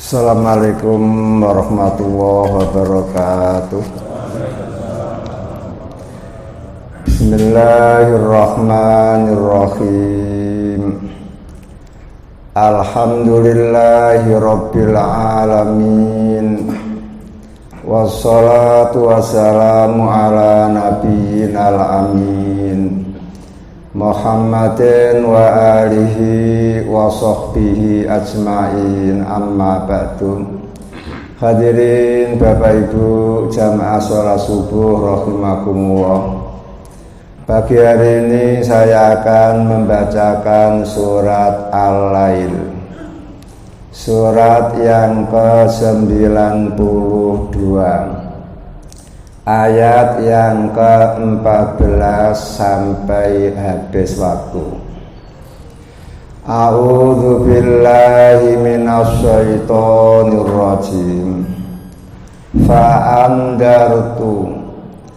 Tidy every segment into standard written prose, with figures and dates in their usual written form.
Assalamualaikum warahmatullahi wabarakatuh. Bismillahirrahmanirrahim. Alhamdulillahi rabbil alamin. Wassalatu wassalamu ala nabiyyinal amin Muhammadin wa alihi wa sahbihi ajma'in, amma ba'du. Hadirin Bapak Ibu jamaah sholat subuh rahimakumullah. Pagi hari ini saya akan membacakan surat Al-Lail, surat yang ke-92, ayat yang ke-14 sampai habis waktu. A'udzu billahi minasyaitonir rajim. Fa'andartu,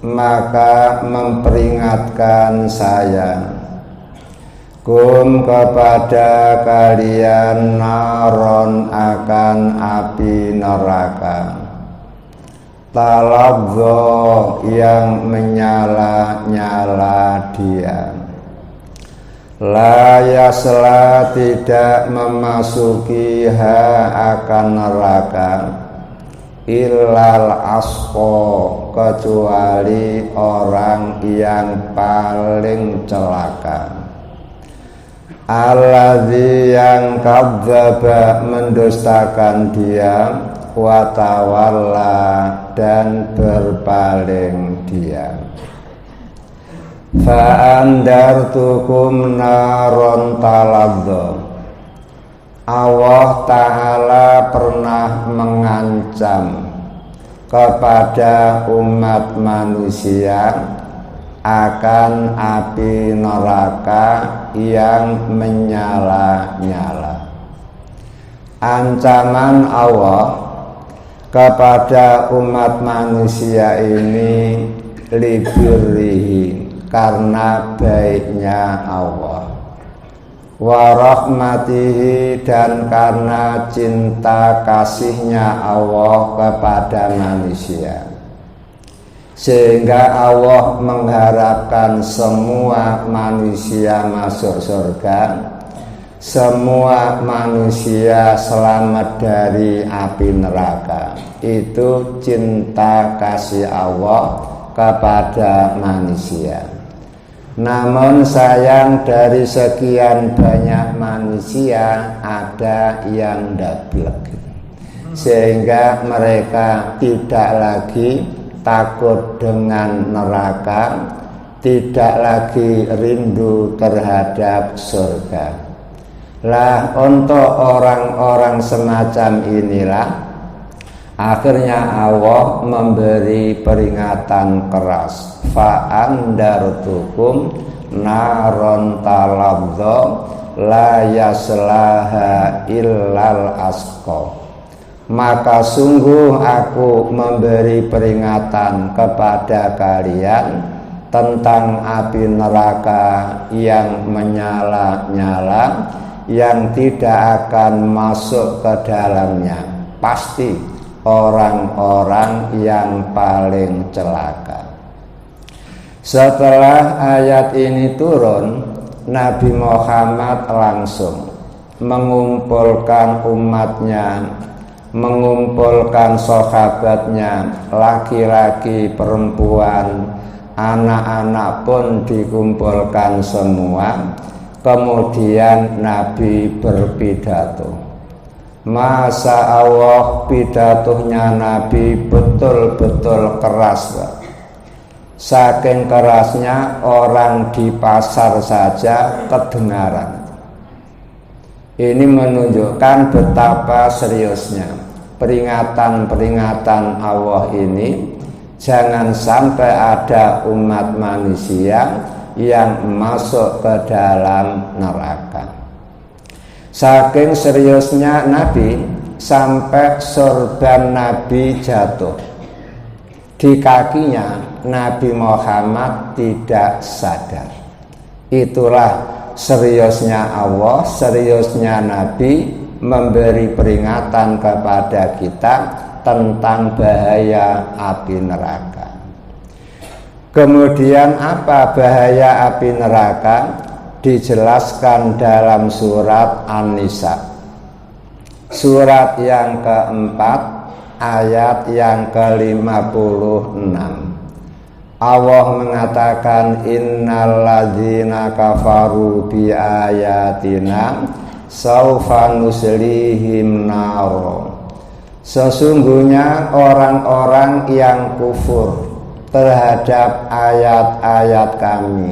maka memperingatkan saya, kum kepada kalian, naron akan api neraka, talabzo yang menyala-nyala dia, la yasla tidak memasuki akan neraka, illal asqa kecuali orang yang paling celaka, alladzi yang kadzdzaba mendustakan dia, watawalla dan berpaling dia. Fa'andartukum naron taladzzo, Allah Ta'ala pernah mengancam kepada umat manusia akan api neraka yang menyala-nyala. Ancaman Allah kepada umat manusia ini libirrihi, karena baiknya Allah, warahmatihi dan karena cinta kasihnya Allah kepada manusia, sehingga Allah mengharapkan semua manusia masuk surga, semua manusia selamat dari api neraka. Itu cinta kasih Allah kepada manusia. Namun sayang, dari sekian banyak manusia ada yang dablek, sehingga mereka tidak lagi takut dengan neraka, tidak lagi rindu terhadap surga. Lah, untuk orang-orang semacam inilah akhirnya Allah memberi peringatan keras. Fa'andartukum naron taladzzo la yaslaha illal asqa, maka sungguh aku memberi peringatan kepada kalian tentang api neraka yang menyala-nyala, yang tidak akan masuk ke dalamnya pasti orang-orang yang paling celaka. Setelah ayat ini turun, Nabi Muhammad langsung mengumpulkan umatnya, mengumpulkan sahabatnya, laki-laki, perempuan, anak-anak pun dikumpulkan semua. Kemudian Nabi berpidato. Masya Allah, pidatonya Nabi betul-betul keras, Pak. Saking kerasnya orang di pasar saja kedengaran. Ini menunjukkan betapa seriusnya peringatan-peringatan Allah ini. Jangan sampai ada umat manusia yang masuk ke dalam neraka. Saking seriusnya Nabi, sampai sorban Nabi jatuh di kakinya, Nabi Muhammad tidak sadar. Itulah seriusnya Allah, seriusnya Nabi memberi peringatan kepada kita tentang bahaya api neraka. Kemudian apa bahaya api neraka? Dijelaskan dalam surat An-Nisa, surat yang keempat, ayat yang ke-56. Allah mengatakan, innalladzina kafaru bi ayatina saufa nuslihim naro. Sesungguhnya orang-orang yang kufur terhadap ayat-ayat kami,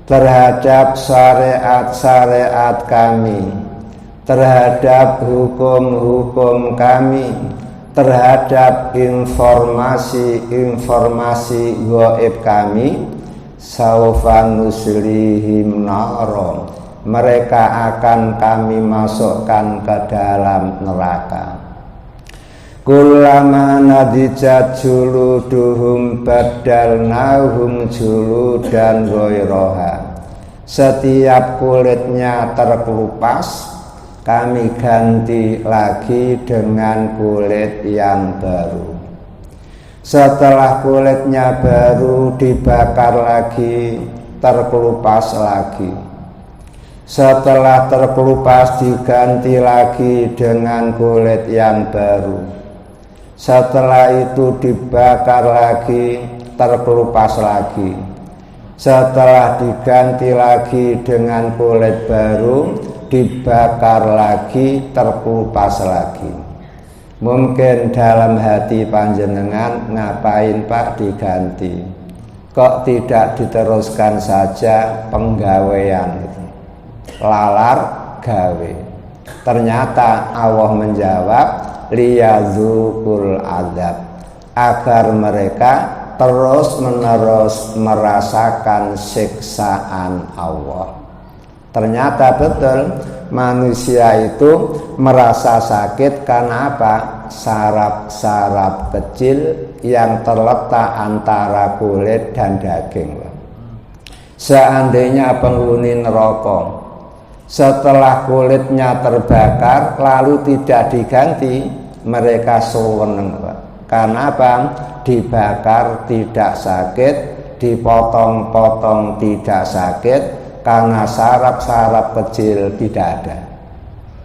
terhadap syariat-syariat kami, terhadap hukum-hukum kami, terhadap informasi-informasi gaib kami, saufa nuslihim naro, mereka akan kami masukkan ke dalam neraka. Kullama nadijat juluduhum badalnahum juludan ghairaha. Setiap kulitnya terkelupas, kami ganti lagi dengan kulit yang baru. Setelah kulitnya baru dibakar lagi, terkelupas lagi. Setelah terkelupas diganti lagi dengan kulit yang baru. Setelah itu dibakar lagi, terkelupas lagi. Setelah diganti lagi dengan kulit baru, dibakar lagi, terkelupas lagi. Mungkin dalam hati panjenengan, ngapain Pak diganti? Kok tidak diteruskan saja penggawean itu? Lalar gawe. Ternyata Allah menjawab, liyadzukul adzab, agar mereka terus-menerus merasakan siksaan Allah. Ternyata betul manusia itu merasa sakit karena apa? Saraf-saraf kecil yang terletak antara kulit dan daging. Seandainya penghuni neraka setelah kulitnya terbakar lalu tidak diganti, mereka seneng. Karena apa? Dibakar tidak sakit, dipotong-potong tidak sakit, karena saraf-saraf kecil tidak ada.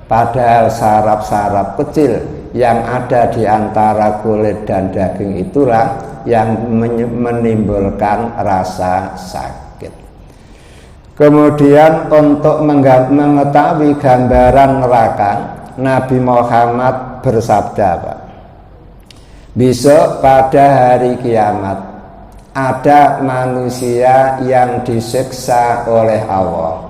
Padahal saraf-saraf kecil yang ada di antara kulit dan daging itulah yang menimbulkan rasa sakit. Kemudian untuk mengetahui gambaran neraka, Nabi Muhammad bersabda, Pak, besok pada hari kiamat ada manusia yang disiksa oleh Allah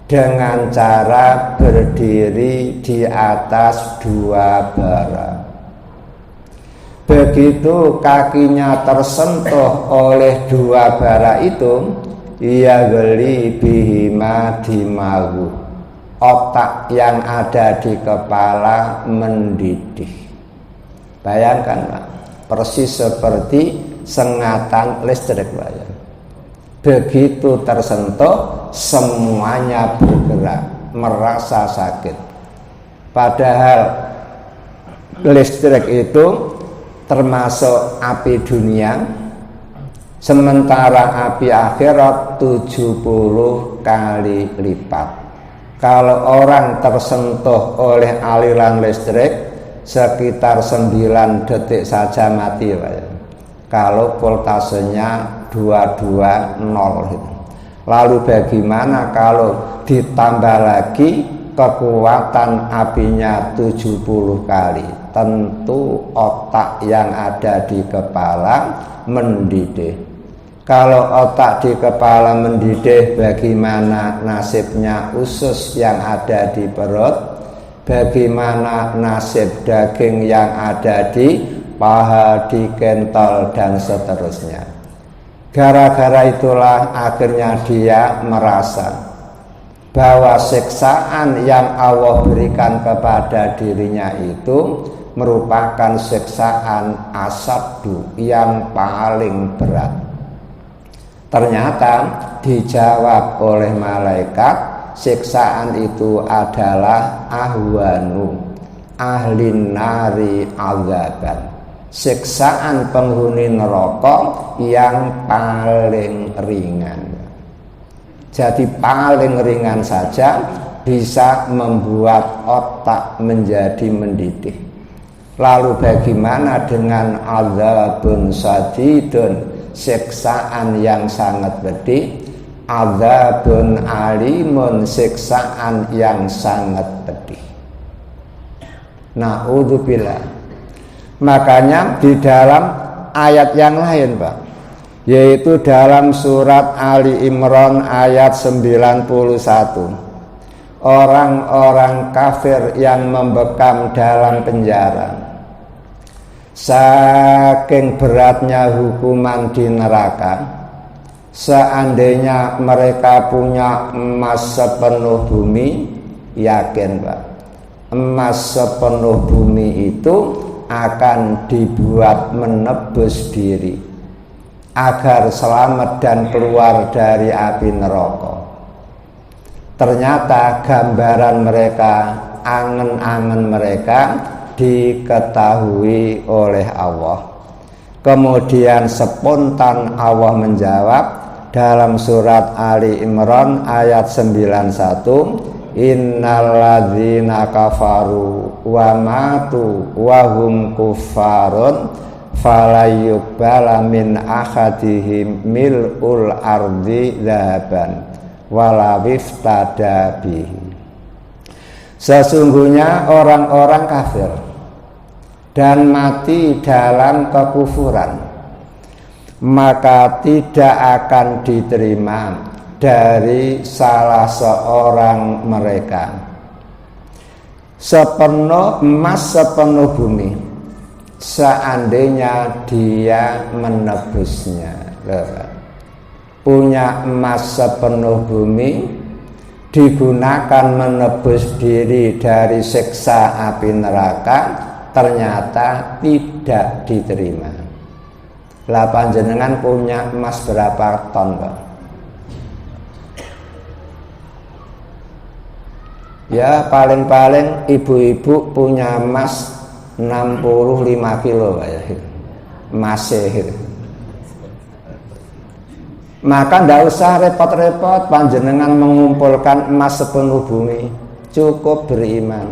dengan cara berdiri di atas dua bara. Begitu kakinya tersentuh oleh dua bara itu, ia geli bihima dimagu, otak yang ada di kepala mendidih. Bayangkan Pak, persis seperti sengatan listrik Pak. Begitu tersentuh semuanya bergerak, merasa sakit. Padahal listrik itu termasuk api dunia, sementara api akhirat 70 kali lipat. Kalau orang tersentuh oleh aliran listrik sekitar 9 detik saja mati Pak. Kalau voltasenya 220 gitu. Lalu bagaimana kalau ditambah lagi kekuatan apinya 70 kali? Tentu otak yang ada di kepala mendidih. Kalau otak di kepala mendidih, bagaimana nasibnya usus yang ada di perut? Bagaimana nasib daging yang ada di paha, di kentol, dan seterusnya? Gara-gara itulah akhirnya dia merasa bahwa siksaan yang Allah berikan kepada dirinya itu merupakan siksaan asaddu yang paling berat. Ternyata dijawab oleh malaikat, siksaan itu adalah ahwanu ahlin nari azaban, siksaan penghuni neraka yang paling ringan. Jadi paling ringan saja bisa membuat otak menjadi mendidih. Lalu bagaimana dengan azabun sadidun, siksaan yang sangat pedih, azabun alimun, siksaan yang sangat pedih. Na'udzubillah. Makanya di dalam ayat yang lain, Pak, yaitu dalam surat Ali Imran ayat 91, orang-orang kafir yang membekam dalam penjara, saking beratnya hukuman di neraka, seandainya mereka punya emas sepenuh bumi, yakin Pak, emas sepenuh bumi itu akan dibuat menebus diri agar selamat dan keluar dari api neraka. Ternyata gambaran mereka, angen-angen mereka diketahui oleh Allah. Kemudian spontan Allah menjawab dalam surat Ali Imran ayat 91, innalladzina kafaru wa matu wa hum kuffarun falayuqbala min ahadihim mil'ul ardi dzahaban walawiftada bihi. Sesungguhnya orang-orang kafir dan mati dalam kekufuran, maka tidak akan diterima dari salah seorang mereka sepenuh emas sepenuh bumi, seandainya dia menebusnya. Punya emas sepenuh bumi digunakan menebus diri dari siksa api neraka, ternyata tidak diterima. Lah panjenengan punya emas berapa ton, Pak? Ya paling-paling ibu-ibu punya emas 65 kilo Pak ya, masih. Maka ndak usah repot-repot panjenengan mengumpulkan emas sepenuh bumi, cukup beriman.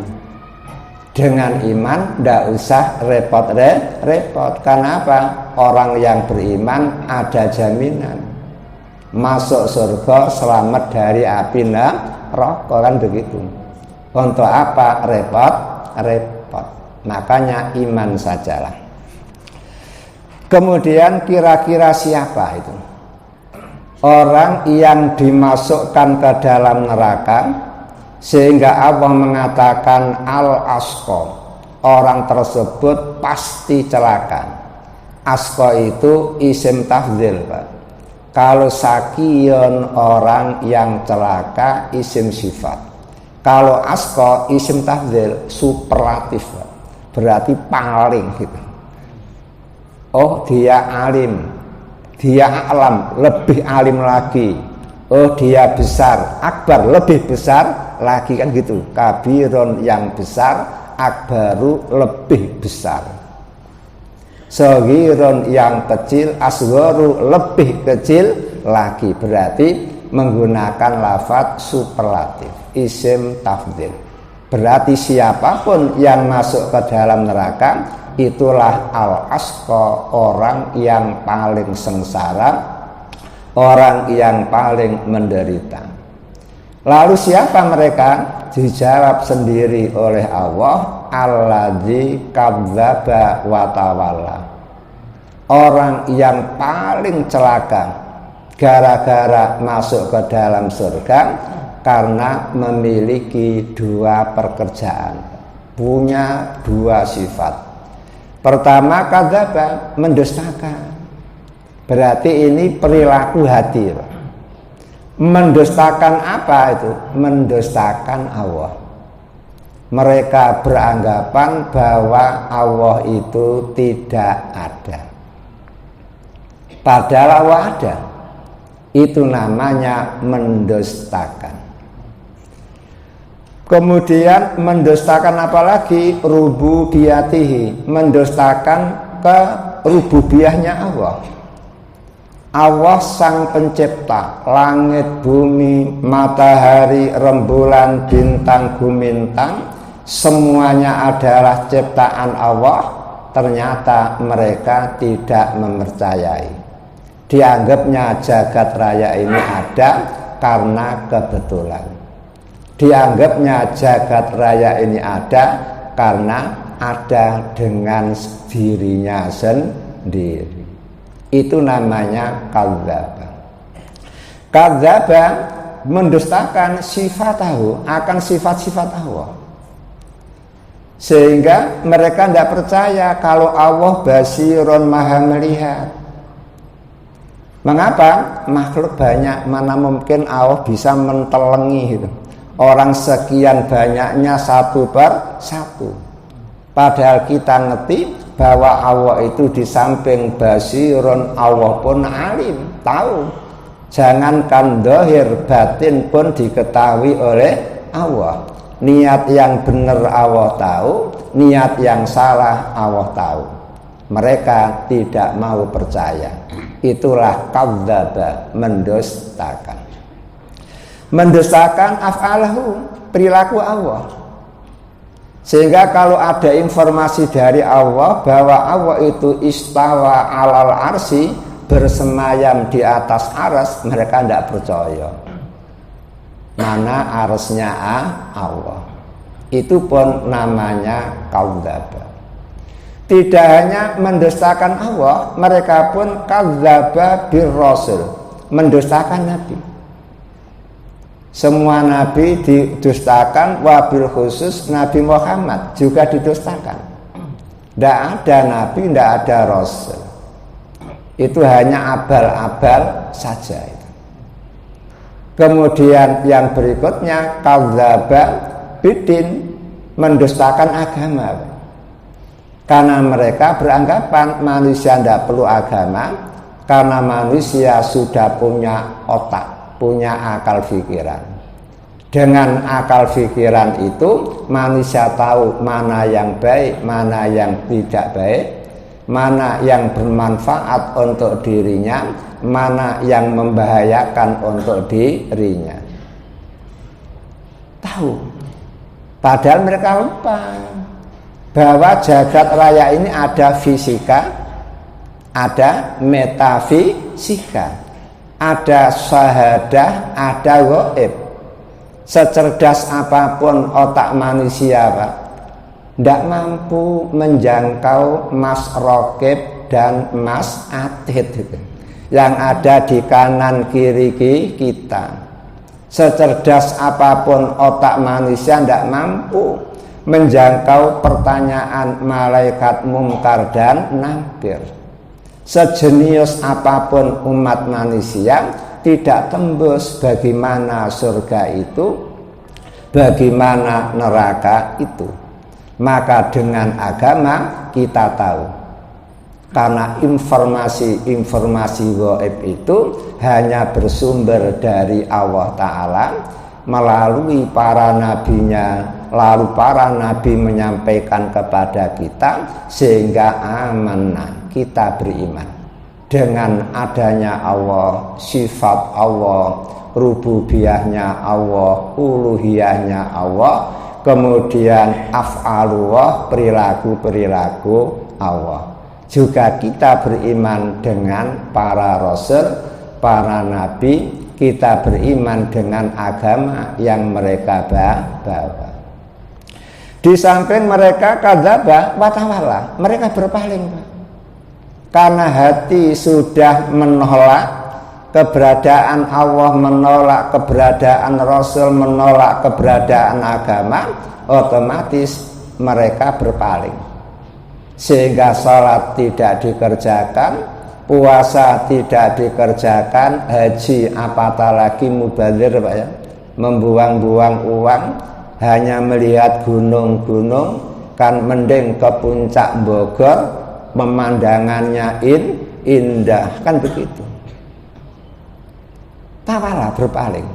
Dengan iman ndak usah repot-repot. Karena apa? Orang yang beriman ada jaminan masuk surga, selamat dari api neraka, kan begitu. Untuk apa repot-repot? Makanya iman sajalah. Kemudian kira-kira siapa itu orang yang dimasukkan ke dalam neraka sehingga Allah mengatakan al-asqa, orang tersebut pasti celaka. Asqa itu isim tafdhil, Pak. Kalau sakion, orang yang celaka, isim sifat. Kalau asqa isim tafdhil, superlatif, Pak. Berarti paling gitu. Oh dia alim, dia alam, lebih alim lagi. Oh dia besar, akbar, lebih besar lagi, kan gitu. Kabiron yang besar, akbaru lebih besar. Saghiron yang kecil, asgharu lebih kecil lagi. Berarti menggunakan lafadz superlatif, isim tafdhil. Berarti siapapun yang masuk ke dalam neraka, itulah al-asqa, orang yang paling sengsara, orang yang paling menderita. Lalu siapa mereka? Dijawab sendiri oleh Allah, alladzi kadzdzaba wa tawalla. Orang yang paling celaka gara-gara masuk ke dalam surga karena memiliki dua pekerjaan, punya dua sifat. Pertama, kadzdzaba, mendustakan. Berarti ini perilaku hati. Mendustakan apa itu? Mendustakan Allah. Mereka beranggapan bahwa Allah itu tidak ada, padahal Allah ada. Itu namanya mendustakan. Kemudian mendustakan apa lagi? Rububiyatihi, mendustakan kerububiyahnya Allah. Allah sang pencipta langit, bumi, matahari, rembulan, bintang, gumintang, semuanya adalah ciptaan Allah. Ternyata mereka tidak mempercayai. Dianggapnya jagat raya ini ada karena kebetulan. Dianggapnya jagat raya ini ada karena ada dengan dirinya sendiri. Itu namanya kadzdzaba. Kadzdzaba mendustakan sifatahu, akan sifat-sifat Allah. Sehingga mereka tidak percaya kalau Allah basirun, maha melihat. Mengapa? Makhluk banyak, mana mungkin Allah bisa mentelengi gitu. Orang sekian banyaknya satu per satu. Padahal kita ngerti bahwa Allah itu di samping basirun, Allah pun alim, tahu. Jangankan zahir, batin pun diketahui oleh Allah. Niat yang benar Allah tahu, niat yang salah Allah tahu. Mereka tidak mau percaya. Itulah kadzdzaba, mendustakan. Mendustakan af'alahu, perilaku Allah. Sehingga kalau ada informasi dari Allah bahwa Allah itu istawa alal arsy, bersemayam di atas aras, mereka tidak percaya. Mana arsnya Allah? Itu pun namanya kadzdzaba. Tidak hanya mendustakan Allah, mereka pun kadzdzaba bir rasul, mendustakan Nabi. Semua Nabi didustakan, wabil khusus Nabi Muhammad juga didustakan. Tidak ada Nabi, tidak ada Rasul. Itu hanya abal-abal saja. Kemudian yang berikutnya kadzdzaba bidin, mendustakan agama. Karena mereka beranggapan manusia tidak perlu agama, karena manusia sudah punya otak, punya akal pikiran. Dengan akal pikiran itu manusia tahu mana yang baik, mana yang tidak baik, mana yang bermanfaat untuk dirinya, mana yang membahayakan untuk dirinya. Tahu. Padahal mereka lupa bahwa jagat raya ini ada fisika, ada metafisika, ada syahadah, ada gaib. Secerdas apapun otak manusia, Pak, tidak mampu menjangkau Mas Rokib dan Mas Atid yang ada di kanan kiri kita. Secerdas apapun otak manusia tidak mampu menjangkau pertanyaan malaikat mungkar dan nakir. Sejenius apapun umat manusia tidak tembus bagaimana surga itu, bagaimana neraka itu. Maka dengan agama kita tahu, karena informasi gaib itu hanya bersumber dari Allah Ta'ala melalui para nabinya. Lalu para nabi menyampaikan kepada kita, sehingga amanah, kita beriman dengan adanya Allah, sifat Allah, rububiyahnya Allah, uluhiyahnya Allah, kemudian af'alullah, perilaku-perilaku Allah. Juga kita beriman dengan para rasul, para nabi, kita beriman dengan agama yang mereka bawa. Di samping mereka kadzdzaba watawalla, mereka berpaling, Pak. Karena hati sudah menolak keberadaan Allah, menolak keberadaan Rasul, menolak keberadaan agama, otomatis mereka berpaling. Sehingga sholat tidak dikerjakan, puasa tidak dikerjakan, haji apatah lagi mubadzir, Pak, ya, membuang-buang uang, hanya melihat gunung-gunung, kan mending ke puncak Bogor, pemandangannya indah, kan begitu. Tawalla, berpaling.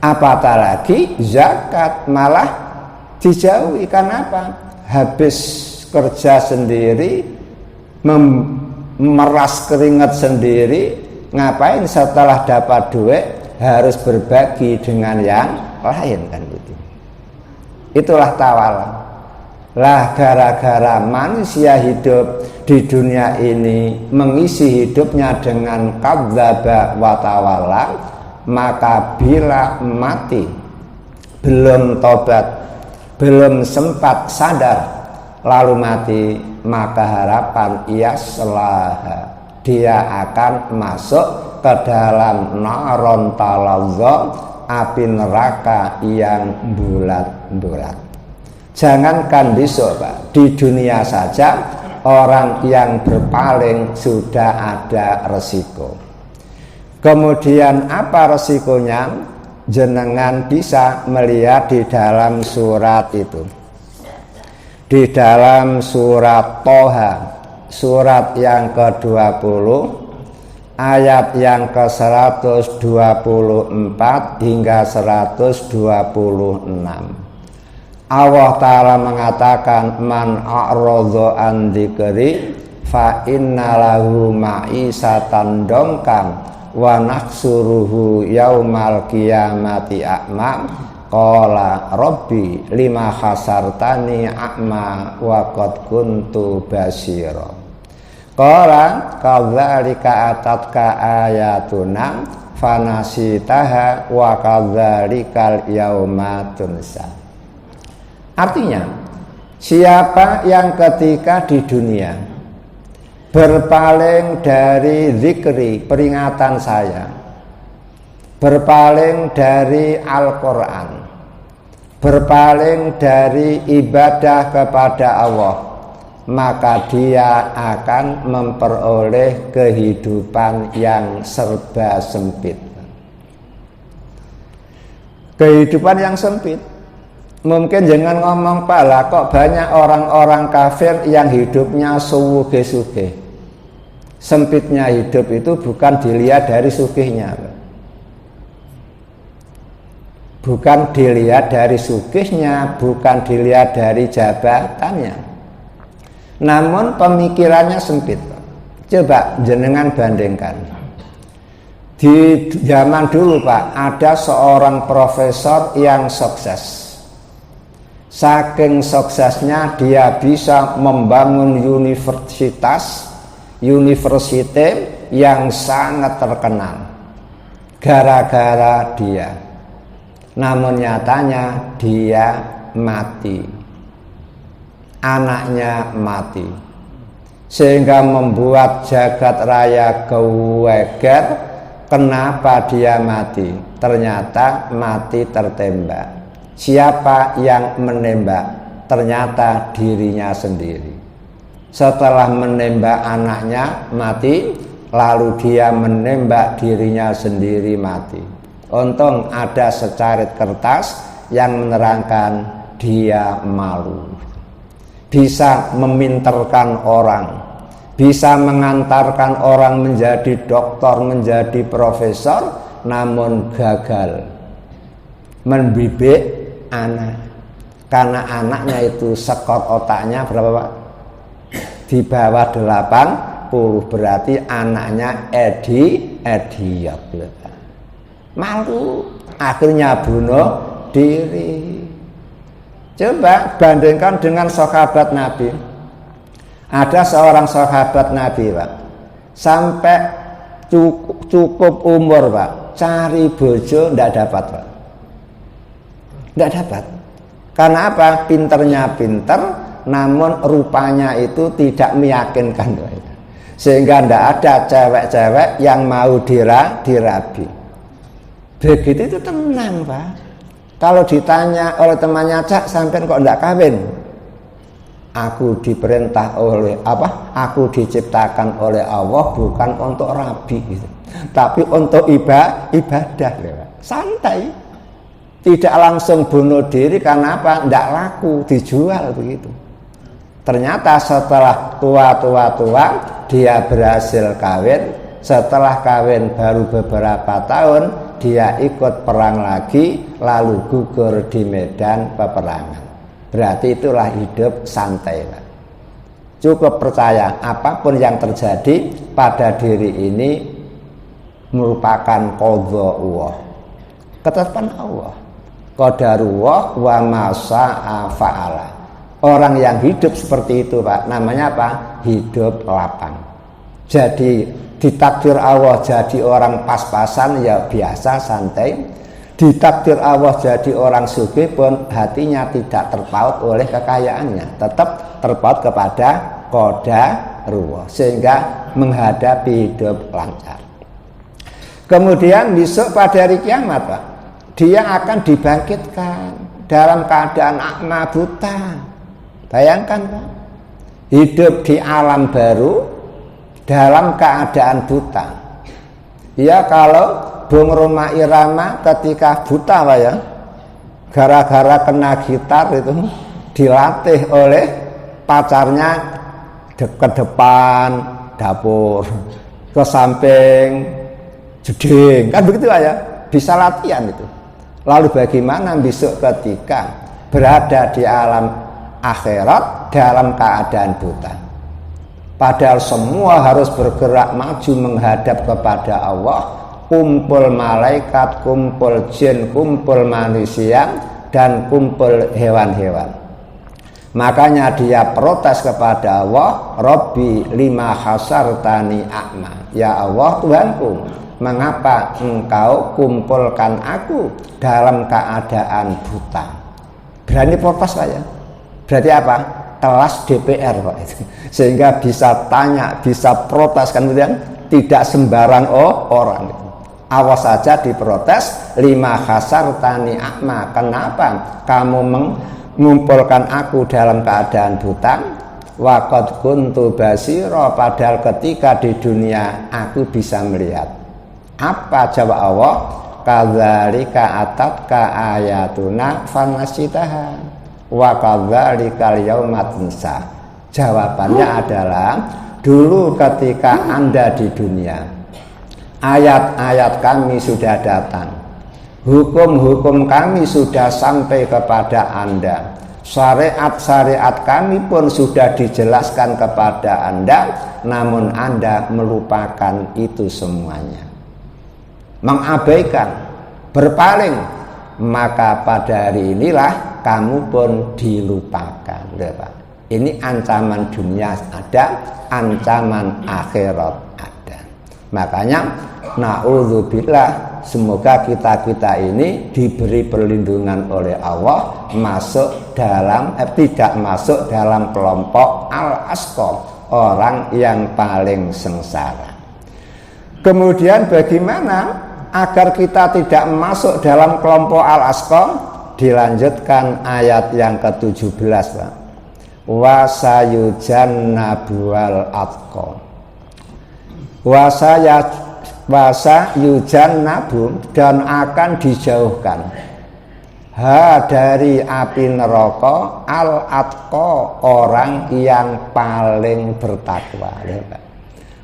Apatah lagi zakat malah dijauhi. Kenapa? Habis kerja sendiri, memeras keringat sendiri, ngapain setelah dapat duit harus berbagi dengan yang lain kan gitu. Itulah tawalan. Lah gara-gara manusia hidup di dunia ini mengisi hidupnya dengan kadzdzaba wa tawalla, maka bila mati belum tobat, belum sempat sadar lalu mati, maka harapan ia selaha dia akan masuk ke dalam naron talazza, api neraka yang bulat-bulat. Jangankan besok Pak, di dunia saja orang yang berpaling sudah ada resiko. Kemudian apa resikonya? Jenengan bisa melihat di dalam surat itu, di dalam surat Toha, surat yang ke-20 ayat yang ke-124 hingga 126. Allah Ta'ala mengatakan, man a'radha an dzikri fa inna lahu ma'isatan dongkan wa nahsuruhu yaumal qiyamati a'ma qala rabbi lima khasartani a'ma wa qad kuntu basira qala kadzalika atatka ayatuna fanasitaha wa kadzalikal yauma tunsa. Artinya, siapa yang ketika di dunia berpaling dari zikri, peringatan saya, berpaling dari Al-Quran, berpaling dari ibadah kepada Allah, maka dia akan memperoleh kehidupan yang serba sempit. Kehidupan yang sempit. Mungkin jangan ngomong Pak lah, kok banyak orang-orang kafir yang hidupnya suge-suge. Sempitnya hidup itu bukan dilihat dari sugihnya, bukan dilihat dari sugihnya, bukan dilihat dari jabatannya, namun pemikirannya sempit. Coba jenengan bandingkan. Di zaman dulu Pak, ada seorang profesor yang sukses. Saking suksesnya dia bisa membangun universitas yang sangat terkenal gara-gara dia. Namun nyatanya dia mati, anaknya mati, sehingga membuat jagat raya geger. Kenapa dia mati? Ternyata mati tertembak. Siapa yang menembak? Ternyata dirinya sendiri. Setelah menembak anaknya mati, lalu dia menembak dirinya sendiri mati. Untung ada secarit kertas yang menerangkan dia malu. Bisa meminterkan orang, bisa mengantarkan orang menjadi doktor, menjadi profesor, namun gagal mendidik anak, karena anaknya itu skor otaknya berapa Pak? Di bawah 80, berarti anaknya idiot. Malu, akhirnya bunuh diri. Coba bandingkan dengan sahabat Nabi. Ada seorang sahabat Nabi Pak, sampai cukup umur Pak, cari bojo tidak dapat Pak. Tidak dapat. Karena apa? Pinternya pinter, namun rupanya itu tidak meyakinkan. Sehingga tidak ada cewek-cewek yang mau dirabi. Begitu itu tenang Pak. Kalau ditanya oleh temannya, Cak, sampean kok tidak kawin? Aku diperintah oleh apa? Aku diciptakan oleh Allah bukan untuk rabi gitu, tapi untuk ibadah. Santai. Tidak langsung bunuh diri karena apa? Tidak laku, dijual begitu. Ternyata setelah tua dia berhasil kawin. Setelah kawin baru beberapa tahun dia ikut perang lagi lalu gugur di medan peperangan. Berarti itulah hidup santai, Pak. Cukup percaya apapun yang terjadi pada diri ini merupakan qadha, ketetapan Allah. Qadarullah wa ma syaa fa'ala. Orang yang hidup seperti itu, Pak, namanya apa? Hidup lapang. Jadi ditakdir Allah jadi orang pas-pasan ya biasa santai. Ditakdir Allah jadi orang sugih pun hatinya tidak terpaut oleh kekayaannya, tetap terpaut kepada qadarullah sehingga menghadapi hidup lancar. Kemudian besok pada hari kiamat, Pak, dia akan dibangkitkan dalam keadaan akma buta. Bayangkan, Pak, hidup di alam baru dalam keadaan buta. Ya, kalau Bung Roma Irama ketika buta, Pak, ya, gara-gara kena gitar itu dilatih oleh pacarnya ke depan dapur, ke samping jeding, kan begitu, Pak, ya, bisa latihan itu. Lalu bagaimana besok ketika berada di alam akhirat dalam keadaan buta? Padahal semua harus bergerak maju menghadap kepada Allah. Kumpul malaikat, kumpul jin, kumpul manusia, dan kumpul hewan-hewan. Makanya dia protes kepada Allah, Rabbi lima hasartani a'ma. Ya Allah, Tuhanku, mengapa engkau kumpulkan aku dalam keadaan buta? Berani protes, saya. Berarti apa? Kelas DPR, Pak. Sehingga bisa tanya, bisa protes, kan, kemudian tidak sembarang orang. Awas saja diprotes, lima hasartani a'ma. Kenapa kamu mengumpulkan aku dalam keadaan buta? Wa qad kuntu basira, padahal ketika di dunia aku bisa melihat. Apa jawab Allah? Kadzalika atatka ayatuna fanasitaha wa kadzalikal yauma tunsa. Jawabannya adalah dulu ketika Anda di dunia, ayat-ayat kami sudah datang, hukum-hukum kami sudah sampai kepada Anda, syariat-syariat kami pun sudah dijelaskan kepada Anda, namun Anda melupakan itu semuanya, mengabaikan, berpaling. Maka pada hari inilah kamu pun dilupakan, Pak. Ini ancaman dunia ada, ancaman akhirat ada. Makanya naudzubillah, semoga kita ini diberi perlindungan oleh Allah masuk dalam tidak masuk dalam kelompok al-asqa, orang yang paling sengsara. Kemudian bagaimana agar kita tidak masuk dalam kelompok al-asqa? Dilanjutkan ayat yang ke-17, Pak. Wa sayujannabul atqa. Wa sayujannabu, dan akan dijauhkan dari api neraka al-atqa, orang yang paling bertakwa.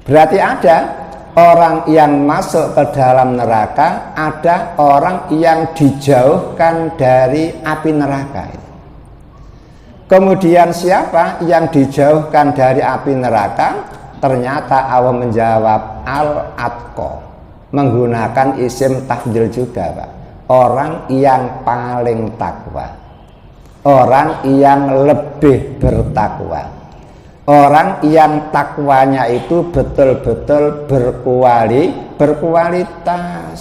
Berarti ada orang yang masuk ke dalam neraka, ada orang yang dijauhkan dari api neraka. Kemudian siapa yang dijauhkan dari api neraka? Ternyata Allah menjawab al-atqa, menggunakan isim tafdil juga, Pak. Orang yang paling takwa, orang yang lebih bertakwa, orang yang takwanya itu betul-betul berkualitas.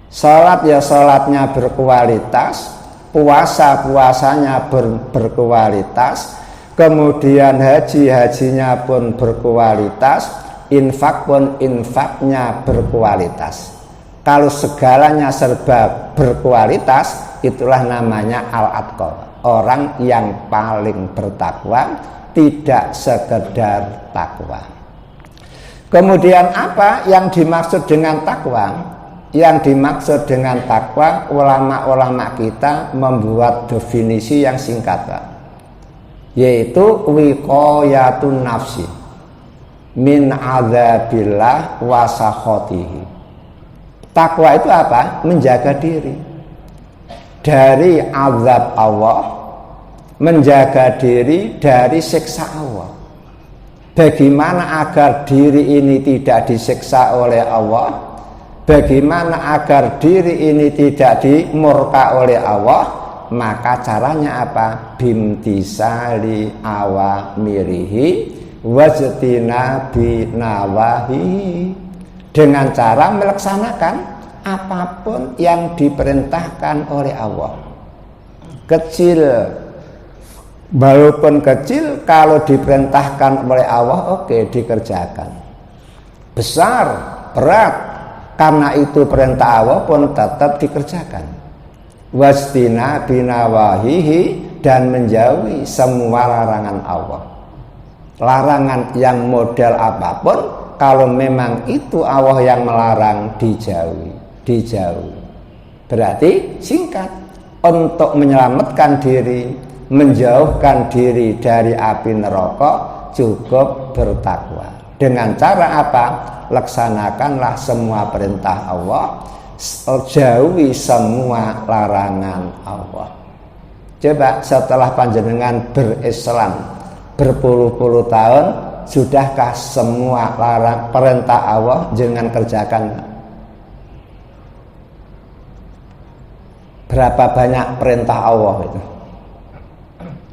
Salat ya salatnya berkualitas, puasa-puasanya berkualitas, kemudian haji-hajinya pun berkualitas, infak pun infaknya berkualitas. Kalau segalanya serba berkualitas, itulah namanya al-atqa, orang yang paling bertakwa, tidak sekedar takwa. Kemudian apa yang dimaksud dengan takwa? Yang dimaksud dengan takwa, ulama-ulama kita membuat definisi yang singkat, Pak, yaitu wiqayatun nafsi min adzabillah wa sakhotihi. Takwa itu apa? Menjaga diri dari azab Allah, menjaga diri dari siksa Allah. Bagaimana agar diri ini tidak disiksa oleh Allah? Bagaimana agar diri ini tidak dimurka oleh Allah? Maka caranya apa? Bimtisali awamirihi wajtinabi nawahihi. Dengan cara melaksanakan apapun yang diperintahkan oleh Allah. Kecil, walaupun kecil, kalau diperintahkan oleh Allah, oke, dikerjakan. Besar, berat, karena itu perintah Allah pun tetap dikerjakan. Wastina binawahihi, dan menjauhi semua larangan Allah. Larangan yang model apapun, kalau memang itu Allah yang melarang, dijauhi. Berarti singkat, untuk menyelamatkan diri, menjauhkan diri dari api neraka, cukup bertakwa. Dengan cara apa? Laksanakanlah semua perintah Allah, jauhi semua larangan Allah. Coba setelah panjenengan berislam berpuluh-puluh tahun, sudahkah semua perintah Allah jangan kerjakan? Berapa banyak perintah Allah itu?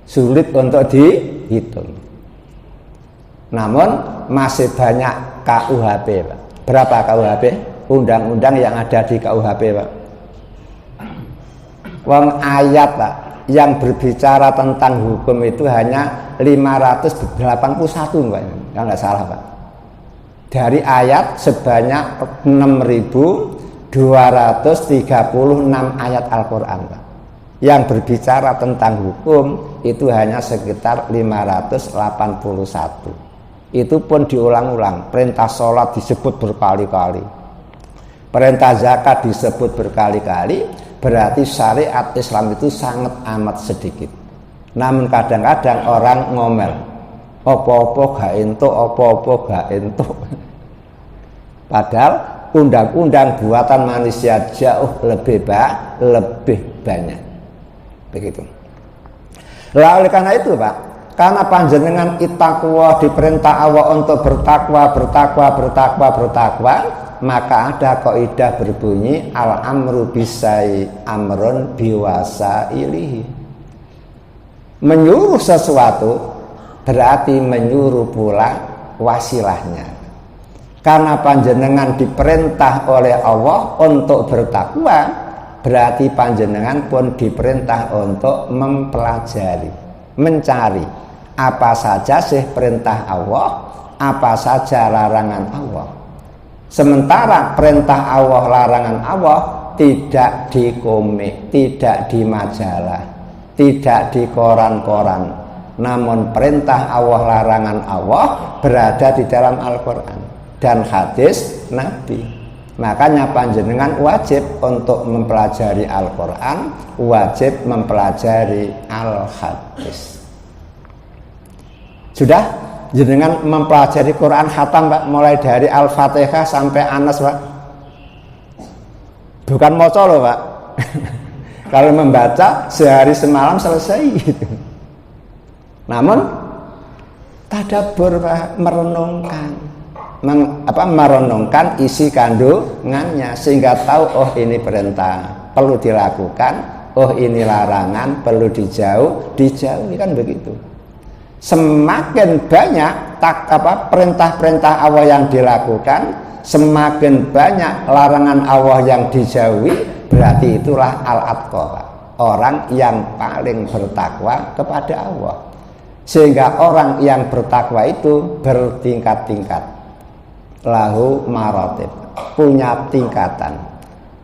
Sulit untuk dihitung. Namun masih banyak KUHP, Pak. Berapa KUHP? Undang-undang yang ada di KUHP, Pak. Wong ayat, Pak, yang berbicara tentang hukum itu hanya 581, Pak. Kalau nggak salah, Pak. Dari ayat sebanyak 6.236 ayat Al-Quran, Pak. Yang berbicara tentang hukum itu hanya sekitar 581. Itu pun diulang-ulang. Perintah sholat disebut berkali-kali, perintah zakat disebut berkali-kali. Berarti syariat Islam itu sangat amat sedikit. Namun kadang-kadang orang ngomel, opo-opo gak entuk, opo-opo gak entuk. Padahal undang-undang buatan manusia jauh lebih banyak. Begitu. Lah oleh karena itu, Pak, karena panjenengan ittaqwa, diperintah Allah untuk bertakwa, maka ada kaidah berbunyi al-amru bisai amrun biwasailihi. Menyuruh sesuatu berarti menyuruh pula wasilahnya. Karena panjenengan diperintah oleh Allah untuk bertakwa, berarti panjenengan pun diperintah untuk mempelajari, mencari apa saja sih perintah Allah, apa saja larangan Allah. Sementara perintah Allah, larangan Allah tidak di komik, tidak di majalah, tidak di koran-koran. Namun perintah Allah, larangan Allah berada di dalam Al-Quran dan hadis Nabi. Makanya panjenengan wajib untuk mempelajari Al-Quran, wajib mempelajari Al-Hadis. Sudah jenengan mempelajari Quran khatam, Pak, mulai dari Al-Fatihah sampai Anas, Pak. Bukan moco loh, Pak. Kalau membaca sehari semalam selesai gitu. Namun tadabbur, Pak, merenungkan isi kandungannya sehingga tahu, oh ini perintah perlu dilakukan, oh ini larangan perlu dijauhi, kan begitu. Semakin banyak perintah-perintah Allah yang dilakukan, semakin banyak larangan Allah yang dijauhi, berarti itulah al-atqa, orang yang paling bertakwa kepada Allah. Sehingga orang yang bertakwa itu bertingkat-tingkat, lahu maratib, punya tingkatan.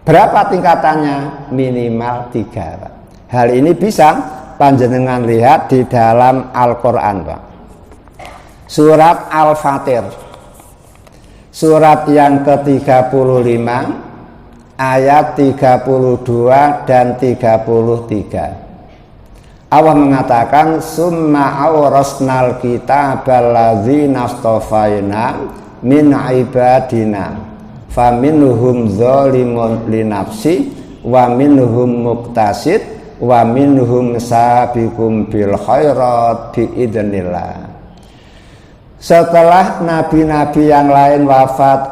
Berapa tingkatannya? Minimal 3, Pak. Hal ini bisa panjenengan lihat di dalam Al-Quran, Pak. Surat Al-Fatir, surat yang ke-35, ayat 32 dan 33. Allah mengatakan, summa awrasnal kitabal ladzina astafaina min ibadina Faminhum zalimun linafsi wa minhum muqtasid wa minhum sabiqum bil khairat biidznillah. Setelah nabi-nabi yang lain wafat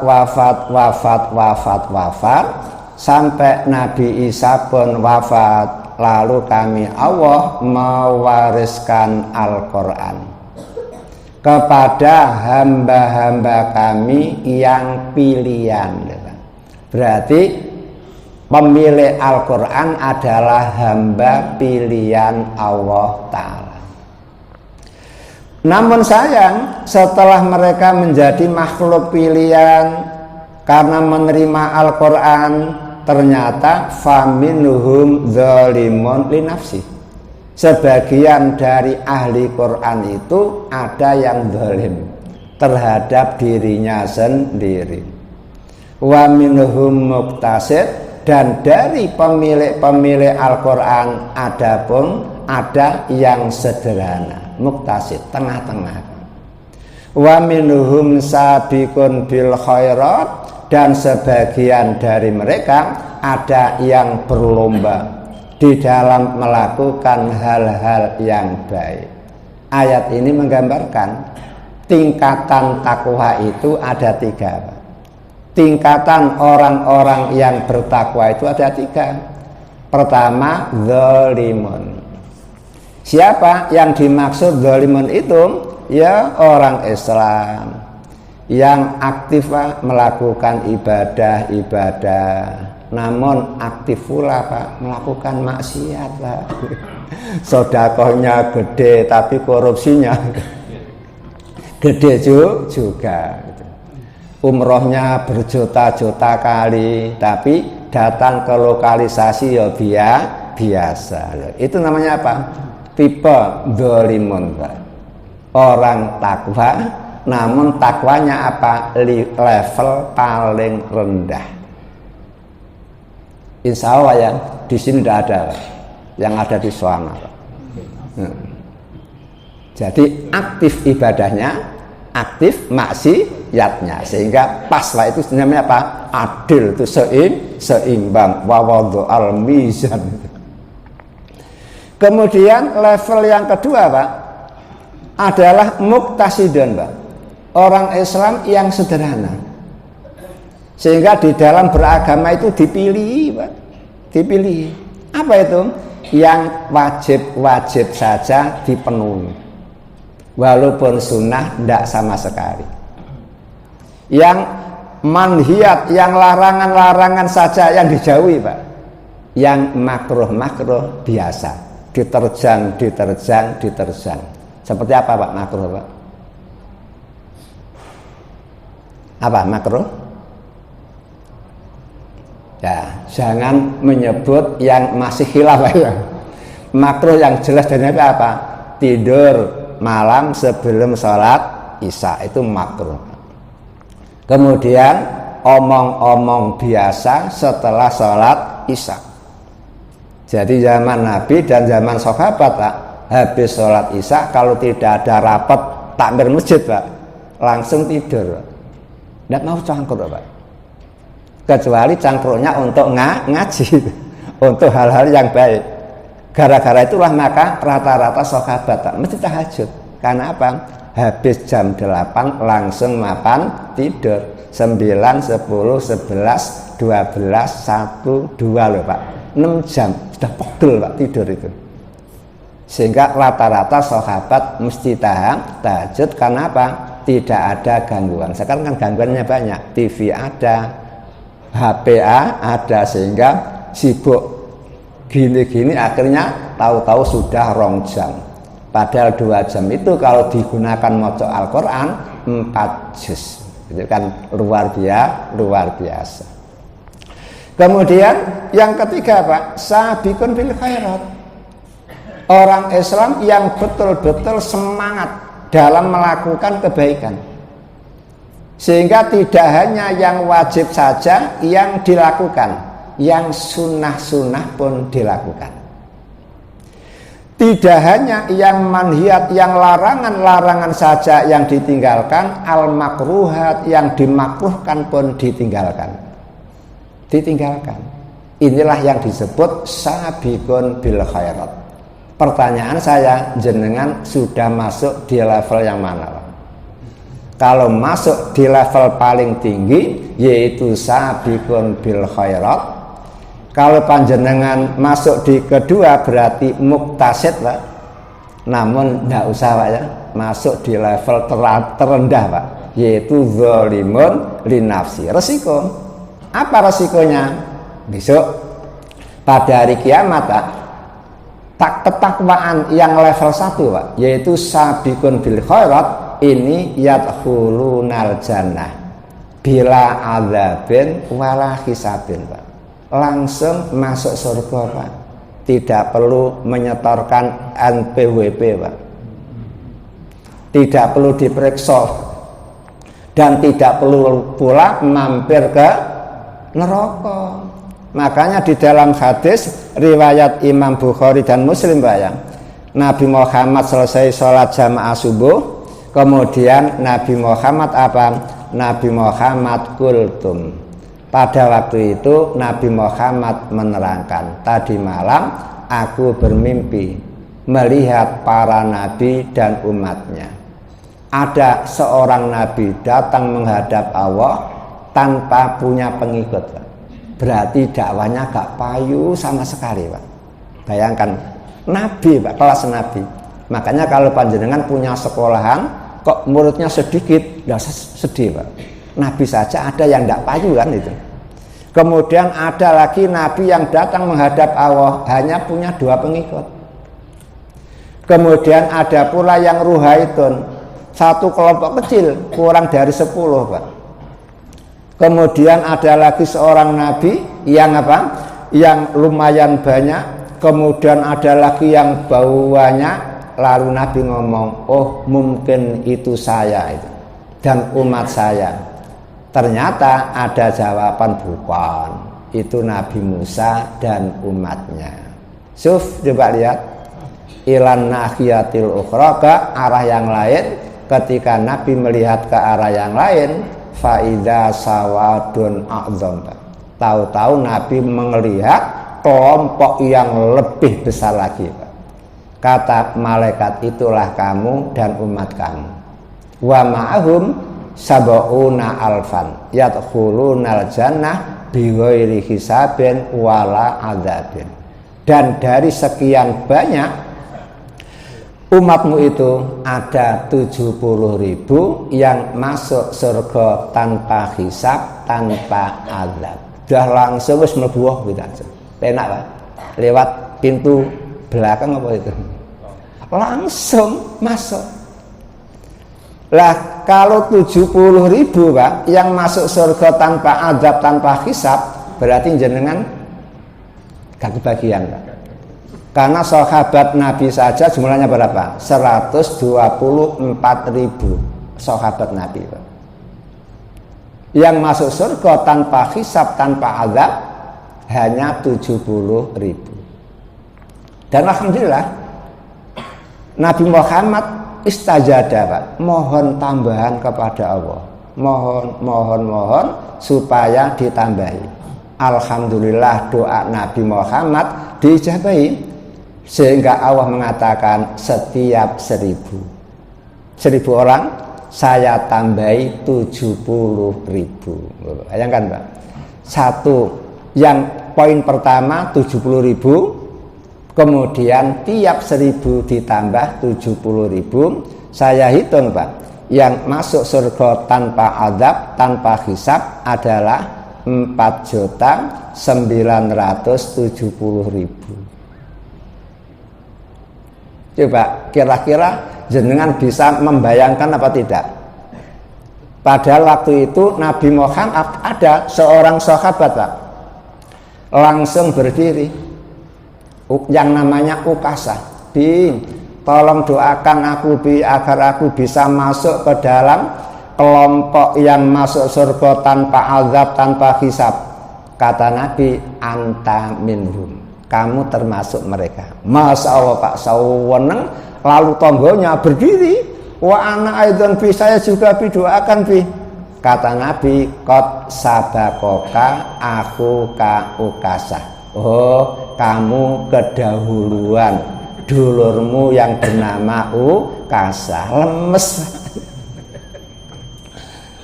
sampai Nabi Isa pun wafat, lalu kami Allah mewariskan Al-Quran kepada hamba-hamba kami yang pilihan. Berarti pemilik Al-Quran adalah hamba pilihan Allah Ta'ala. Namun sayang, setelah mereka menjadi makhluk pilihan karena menerima Al-Quran, ternyata faminhum zalimun linafsi. Sebagian dari ahli Quran itu ada yang zalim terhadap dirinya sendiri. Wa minhum muqtasid, dan dari pemilik-pemilik Al-Quran ada yang sederhana, muqtasid, tengah-tengah. Wa minhum sabiqun bil khairat, dan sebagian dari mereka ada yang berlomba di dalam melakukan hal-hal yang baik. Ayat ini menggambarkan tingkatan takwa itu ada 3. Tingkatan orang-orang yang bertakwa itu ada 3. Pertama, zalimun. Siapa yang dimaksud zalimun itu? Ya orang Islam yang aktif melakukan ibadah, namun aktif pula Pak melakukan maksiat Pak. Sedekahnya gede tapi korupsinya gede juga. Umrohnya berjuta-juta kali tapi datang ke lokalisasi ya biasa. Itu namanya apa? Tipe dzalimun Pak. Orang takwa namun takwanya apa? Level paling rendah. Insya Allah ya di sini tidak ada, yang ada di sana. Jadi aktif ibadahnya, aktif maksiatnya, sehingga pas lah itu namanya apa? Adil, itu seimbang. Wawadhu al mizan. Kemudian level yang kedua Pak adalah muqtasidun Pak, orang Islam yang sederhana. Sehingga di dalam beragama itu dipilih Pak. Dipilih. Apa itu? Yang wajib-wajib saja dipenuhi, walaupun sunnah tidak sama sekali. Yang manhiyat, yang larangan-larangan saja yang dijauhi Pak. Yang makruh-makruh biasa, diterjang. Seperti apa Pak makruh Pak? Apa makruh? Ya, jangan menyebut yang masih khilaf ya. Makruh yang jelas dan apa? Tidur malam sebelum sholat Isya, itu makruh. Kemudian omong-omong biasa setelah sholat Isya. Jadi zaman Nabi dan zaman sahabat Pak, habis sholat Isya kalau tidak ada rapat takmir masjid Pak, langsung tidur Pak. Tidak mau cangkruk Pak, kecuali cangkruknya untuk ngaji, untuk hal-hal yang baik. Gara-gara itulah maka rata-rata sahabat Pak mesti tahajud. Karena apa? Habis jam 8 langsung mapan tidur. 9, 10, 11, 12, 1, 2 loh Pak, 6 jam sudah pegel Pak tidur itu. Sehingga rata-rata sahabat mesti tahajud. Karena apa? Tidak ada gangguan. Sekarang kan gangguannya banyak, TV ada, HP ada, sehingga sibuk gini-gini akhirnya tahu-tahu sudah 2 jam. Padahal 2 jam itu kalau digunakan maca Al-Quran 4 juz. Itu kan luar biasa. Kemudian yang ketiga Pak, sabiqun bil khairat. Orang Islam yang betul-betul semangat dalam melakukan kebaikan. Sehingga tidak hanya yang wajib saja yang dilakukan, yang sunnah-sunnah pun dilakukan. Tidak hanya yang manhiyat, yang larangan-larangan saja yang ditinggalkan, al-makruhat, yang dimakruhkan pun ditinggalkan. Inilah yang disebut sabiqun bil khairat. Pertanyaan saya, jenengan sudah masuk di level yang mana? Kalau masuk di level paling tinggi, yaitu sabiqun bil khairat. Kalau panjenengan masuk di kedua berarti muktasid, Pak. Namun tidak usah, Pak, ya. Masuk di level terendah, Pak, yaitu zalimun linafsi. Resiko. Apa resikonya? Besok pada hari kiamat, Pak, ketakwaan yang level 1, Pak, yaitu sabiqun bil khairat, ini yadkhulunal jannah bila adzabin wala hisabin, Pak. Langsung masuk surga, Pak. Tidak perlu menyetorkan NPWP, Pak. Tidak perlu diperiksa dan tidak perlu pula mampir ke neraka. Makanya di dalam hadis riwayat Imam Bukhari dan Muslim, Pak, ya, Nabi Muhammad selesai sholat jamaah subuh, kemudian Nabi Muhammad apa? Nabi Muhammad kultum. Pada waktu itu Nabi Muhammad menerangkan, tadi malam aku bermimpi melihat para nabi dan umatnya. Ada seorang nabi datang menghadap Allah tanpa punya pengikut, Pak. Berarti dakwanya gak payu sama sekali, Pak. Bayangkan, nabi, Pak, kelas nabi. Makanya kalau panjenengan punya sekolahan kok muridnya sedikit, udah sedih, Pak. Nabi saja ada yang tidak payu, kan itu. Kemudian ada lagi nabi yang datang menghadap Allah hanya punya 2 pengikut. Kemudian ada pula yang ruhaitun, satu kelompok kecil, kurang dari 10, Pak. Kemudian ada lagi seorang nabi yang apa? Yang lumayan banyak. Kemudian ada lagi yang bauannya. Lalu Nabi ngomong, oh mungkin itu saya itu dan umat saya. Ternyata ada jawaban, bukan, itu Nabi Musa dan umatnya. Coba lihat, ilan nahiyatil ukhra, ke arah yang lain. Ketika Nabi melihat ke arah yang lain, faida sawadun a'zam, tahu-tahu Nabi melihat kelompok yang lebih besar lagi, Pak. Kata malaikat, itulah kamu dan umat kamu. Wa ma'ahum sab'una alfan yadkhulunal jannah bighairi hisabin wala adzabin. Dan dari sekian banyak umatmu itu ada 70.000 yang masuk surga tanpa hisab, tanpa azab. Dah langsung wis mlebu gitu aja. Enak, Pak. Lewat pintu belakang apa itu? Langsung masuk. Lah kalau 70.000, Pak, yang masuk surga tanpa azab, tanpa hisab, berarti jenengan gak kebagian, Pak. Karena sahabat Nabi saja jumlahnya berapa? 124.000 sahabat Nabi, Pak. Yang masuk surga tanpa hisab, tanpa azab hanya 70.000. Dan alhamdulillah Nabi Muhammad istajada, Pak, mohon tambahan kepada Allah, mohon supaya ditambahi. Alhamdulillah doa Nabi Muhammad diijabahi, sehingga Allah mengatakan setiap 1.000 orang saya tambahi 70.000. Bayangkan, Pak, satu yang poin pertama 70.000, kemudian tiap 1.000 ditambah 70.000. Saya hitung, Pak, yang masuk surga tanpa azab, tanpa hisab adalah 4.970.000. Coba kira-kira jenengan bisa membayangkan apa tidak? Padahal waktu itu Nabi Muhammad ada seorang sahabat, Pak, langsung berdiri yang namanya Ukasah, tolong doakan aku, agar aku bisa masuk ke dalam kelompok yang masuk surga tanpa azab, tanpa hisab. Kata Nabi, anta minhum, kamu termasuk mereka. Masya Allah Pak, saweneng. Lalu tonggonya berdiri, wa ana aidan bi, saya juga doakan bi. Kata Nabi, qad sabakoka aku ka ukasah. Oh, kamu kedahuluan dulurmu yang bernama Ukasah. Lemes.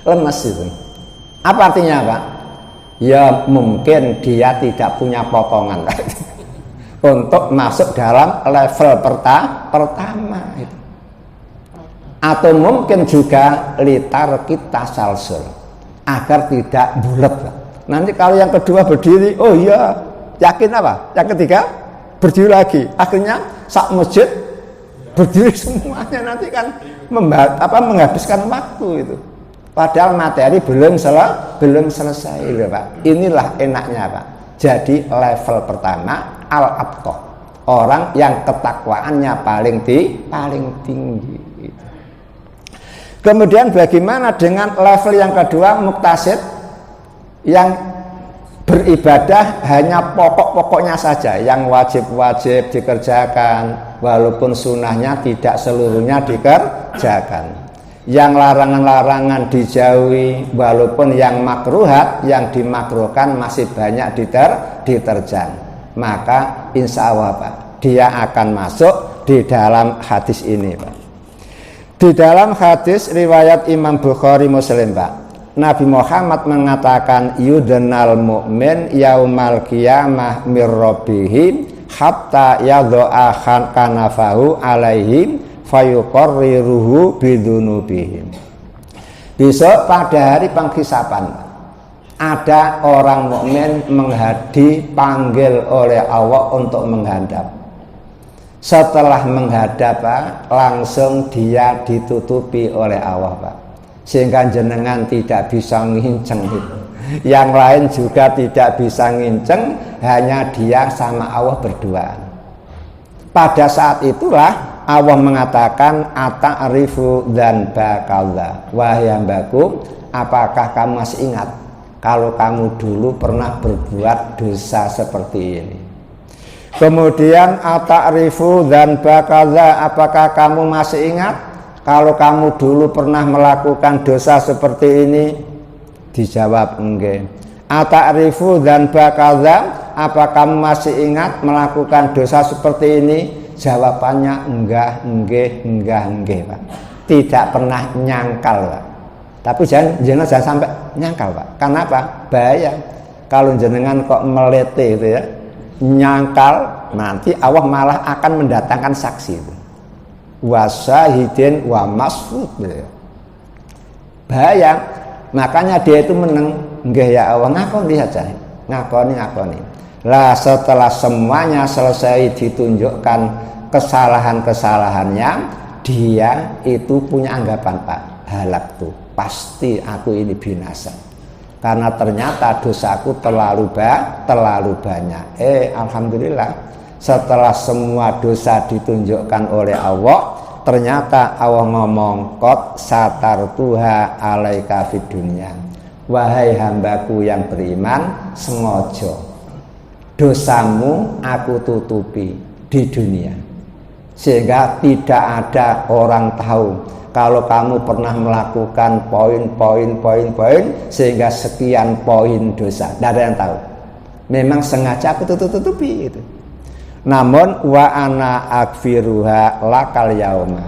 Lemes itu. Apa artinya Pak? Ya mungkin dia tidak punya potongan untuk masuk dalam level pertama itu. Atau mungkin juga litar kita salsul agar tidak bulat. Nanti kalau yang kedua berdiri, oh iya, yakin apa? Yang ketiga berdiri lagi. Akhirnya sak masjid berdiri semuanya, nanti kan menghabiskan waktu itu. Padahal materi belum selesai, ya Pak. Inilah enaknya Pak. Jadi level pertama al-atqah, orang yang ketakwaannya paling tinggi. Kemudian bagaimana dengan level yang kedua, muktasid, yang beribadah hanya pokok-pokoknya saja, yang wajib-wajib dikerjakan, walaupun sunnahnya tidak seluruhnya dikerjakan, yang larangan-larangan dijauhi, walaupun yang makruhat, yang dimakruhkan masih banyak diterjang. Maka insya Allah Pak, dia akan masuk di dalam hadis ini Pak. Di dalam hadis riwayat Imam Bukhari Muslim Pak, Nabi Muhammad mengatakan yudnal mu'min yaumal qiyamah mir rabbihim hatta yadha'a kanafahu alaihim fayuqarriruhu bidunubihim. Besok pada hari penghisapan ada orang mukmin dipanggil oleh Allah untuk menghadap. Setelah menghadap Pak, langsung dia ditutupi oleh Allah Pak, sehingga jenengan tidak bisa nginceng itu. Yang lain juga tidak bisa nginceng, hanya dia sama Allah berduaan. Pada saat itulah Allah mengatakan ata'rifu dan bakallah, wahai hambaku, apakah kamu masih ingat kalau kamu dulu pernah berbuat dosa seperti ini? Kemudian ata'rifu dan bakallah, apakah kamu masih ingat kalau kamu dulu pernah melakukan dosa seperti ini? Dijawab enggak. Ata'rifu dan bakallah, apa kamu masih ingat melakukan dosa seperti ini? Jawabannya enggak Pak. Tidak pernah nyangkal Pak. Tapi jangan sampai nyangkal Pak. Karena apa? Bahaya. Kalau jenengan kok melete itu ya, nyangkal, nanti Allah malah akan mendatangkan saksi itu. Wasahidin wa masfud. Bahaya. Makanya dia itu menang. Enggak ya Allah, ngakoni saja. Ngakoni. Lah setelah semuanya selesai ditunjukkan kesalahan-kesalahannya, dia itu punya anggapan Pak, halak tuh, pasti aku ini binasa. Karena ternyata dosaku terlalu banyak. Alhamdulillah, setelah semua dosa ditunjukkan oleh Allah, ternyata Allah ngomong qad satartuha alaika fid dunya. Wahai hambaku yang beriman, sengaja dosamu aku tutupi di dunia, sehingga tidak ada orang tahu kalau kamu pernah melakukan poin sehingga sekian poin dosa. Tidak ada yang tahu. Memang sengaja aku tutupi itu. Namun wa ana aghfiruha lakal yauma.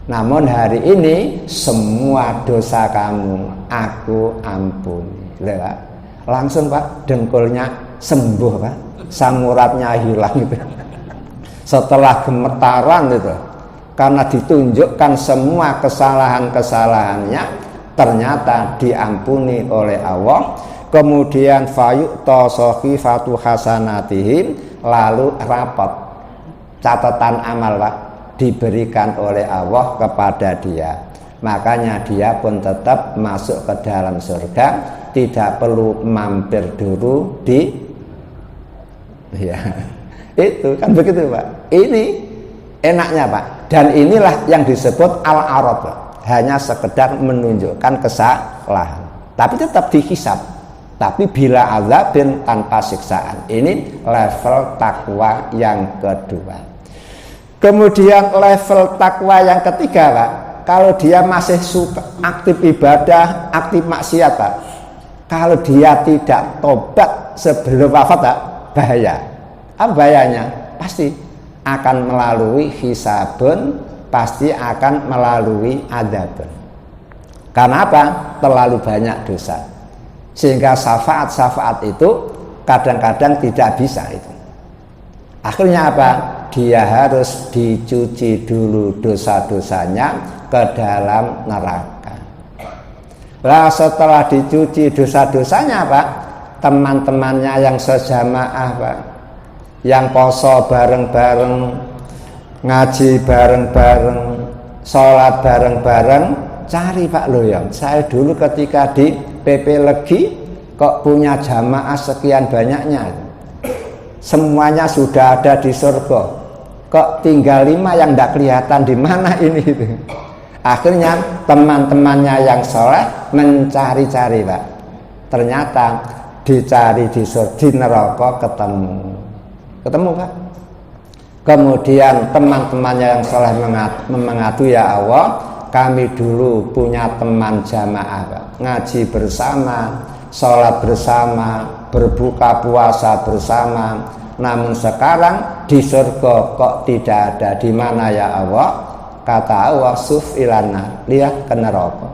Namun hari ini semua dosa kamu aku ampuni. Lihat, langsung Pak, dengkulnya sembuh Pak, samuratnya hilang itu. Setelah gemetaran itu, karena ditunjukkan semua kesalahan-kesalahannya, ternyata diampuni oleh Allah. Kemudian fayu'ta sahifatu hasanatihim, lalu rapot catatan amal Pak diberikan oleh Allah kepada dia. Makanya dia pun tetap masuk ke dalam surga, tidak perlu mampir dulu di itu kan begitu Pak. Ini enaknya Pak. Dan inilah yang disebut al-arad Pak. Hanya sekedar menunjukkan kesalahan, tapi tetap dihisab. tapi bila azabin tanpa siksaan. Ini level takwa yang kedua. Kemudian level takwa yang ketiga, Pak, kalau dia masih suka aktif ibadah, aktif maksiat, Pak, kalau dia tidak tobat sebelum wafat, Pak, bahaya. Apa bahayanya? Pasti akan melalui hisabun, pasti akan melalui adabun. Karena apa? Terlalu banyak dosa. Sehingga syafaat-syafaat itu kadang-kadang tidak bisa itu. Akhirnya apa? Dia harus dicuci dulu dosa-dosanya ke dalam neraka. Lah setelah dicuci dosa-dosanya, Pak, teman-temannya yang sejamaah, Pak, yang poso bareng-bareng, ngaji bareng-bareng, sholat bareng-bareng, cari, Pak, loh ya. Saya dulu ketika di PP Legi kok punya jamaah sekian banyaknya, semuanya sudah ada di surga, kok tinggal 5 yang tidak kelihatan di mana ini. Akhirnya teman-temannya yang soleh mencari-cari, Pak, ternyata dicari di surga, di neraka ketemu, Pak. Kemudian teman-temannya yang soleh mengadu, ya Allah, kami dulu punya teman jamaah, Pak, ngaji bersama, sholat bersama, berbuka puasa bersama, namun sekarang di surga kok tidak ada. Di mana ya Allah? Kata Allah, suf ilana, lihat ke neraka.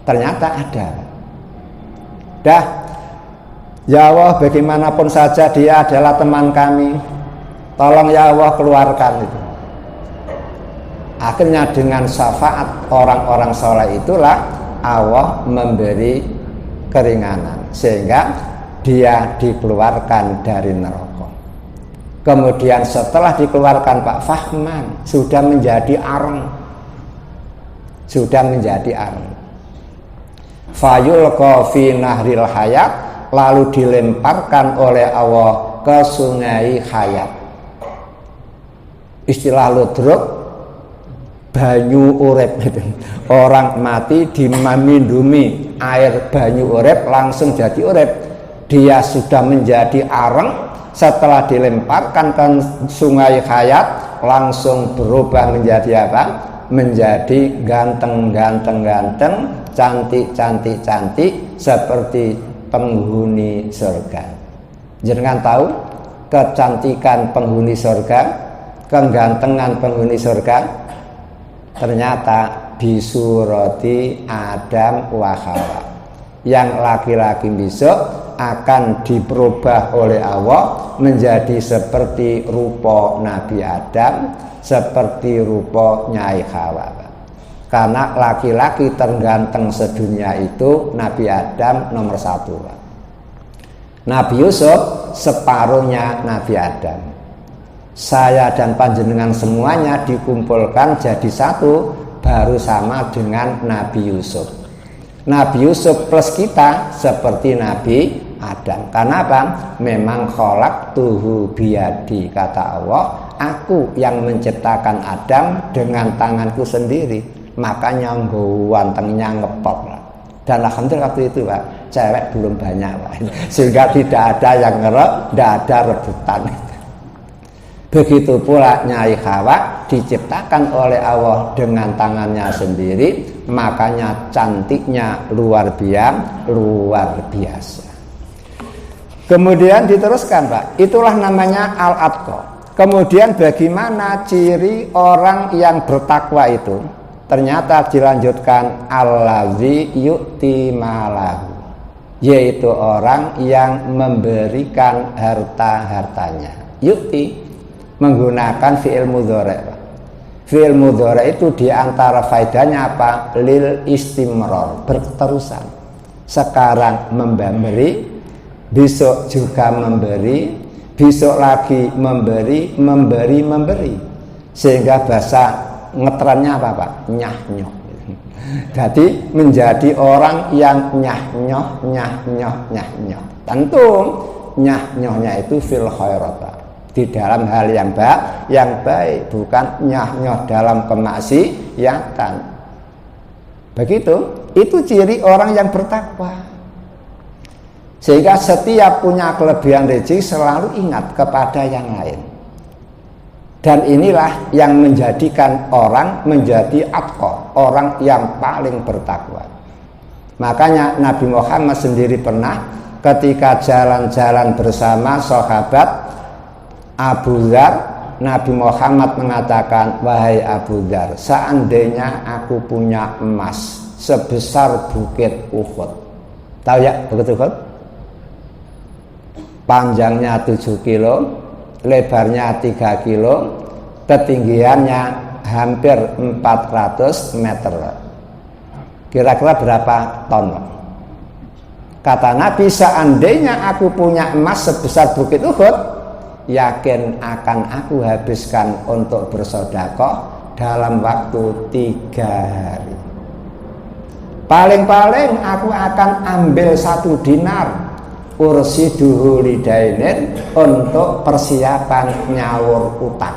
Ternyata ada. Dah, ya Allah, bagaimanapun saja dia adalah teman kami, tolong ya Allah keluarkan itu. Akhirnya dengan syafaat orang-orang soleh itulah Allah memberi keringanan sehingga dia dikeluarkan dari neraka. Kemudian setelah dikeluarkan, Pak, fahman, sudah menjadi areng. Fayulqa fi nahril hayat, lalu dilemparkan oleh Allah ke sungai hayat. Istilah ludruk, banyu urip. Orang mati dimindumi air banyu urip langsung jadi urip. Dia sudah menjadi areng, setelah dilemparkan ke sungai hayat langsung berubah menjadi apa? Menjadi ganteng, cantik seperti penghuni surga. Jangan tahu kecantikan penghuni surga, kegantengan penghuni surga, ternyata bisurati Adam wa Hawa. Yang laki-laki besok akan diperubah oleh Allah menjadi seperti rupa Nabi Adam, seperti rupa Nyai Hawa. Karena laki-laki terganteng sedunia itu Nabi Adam nomor 1. Nabi Yusuf separuhnya Nabi Adam. Saya dan panjenengan semuanya dikumpulkan jadi satu, baru sama dengan Nabi Yusuf. Nabi Yusuf plus kita seperti Nabi Adam. Karena apa? Memang khalaqtuhu biyadi, kata Allah, aku yang menciptakan Adam dengan tanganku sendiri. Makanya gantengnya ngepop lah. Dan alhamdulillah waktu itu, Pak, cewek belum banyak, Pak, sehingga tidak ada yang ngerep, tidak ada rebutan. Begitu pula Nyai Hawa diciptakan oleh Allah dengan tangannya sendiri, makanya cantiknya luar biasa. Kemudian diteruskan, Pak, itulah namanya al-atqa. Kemudian bagaimana ciri orang yang bertakwa itu? Ternyata dilanjutkan allazi yu'ti malahu, yaitu orang yang memberikan harta-hartanya. Yu'ti menggunakan fi'il mudhari'. Fi'il mudhari' itu diantara faedahnya apa? Lil istimrar, berterusan. Sekarang memberi, besok juga memberi, besok lagi memberi. Sehingga bahasa ngetrennya apa, Pak? Nyah-nyoh. Jadi menjadi orang yang nyah-nyoh. Tentu nyah-nyohnya itu fil khairat, Pak, di dalam hal yang baik, bukan nyah-nyoh dalam kemaksiatan. Begitu, itu ciri orang yang bertakwa. Sehingga setiap punya kelebihan rezeki selalu ingat kepada yang lain. Dan inilah yang menjadikan orang menjadi atqa, orang yang paling bertakwa. Makanya Nabi Muhammad sendiri pernah ketika jalan-jalan bersama sahabat Abu Dzar, Nabi Muhammad mengatakan, wahai Abu Dzar, seandainya aku punya emas sebesar bukit Uhud. Tahu ya bukit Uhud? Panjangnya 7 kilo, lebarnya 3 kilo, ketinggiannya hampir 400 meter. Kira-kira berapa ton? Kata Nabi, seandainya aku punya emas sebesar bukit Uhud, yakin akan aku habiskan untuk bersedekah dalam waktu 3 hari. Paling-paling aku akan ambil 1 dinar ursiduhu lidainin untuk persiapan nyaur utang.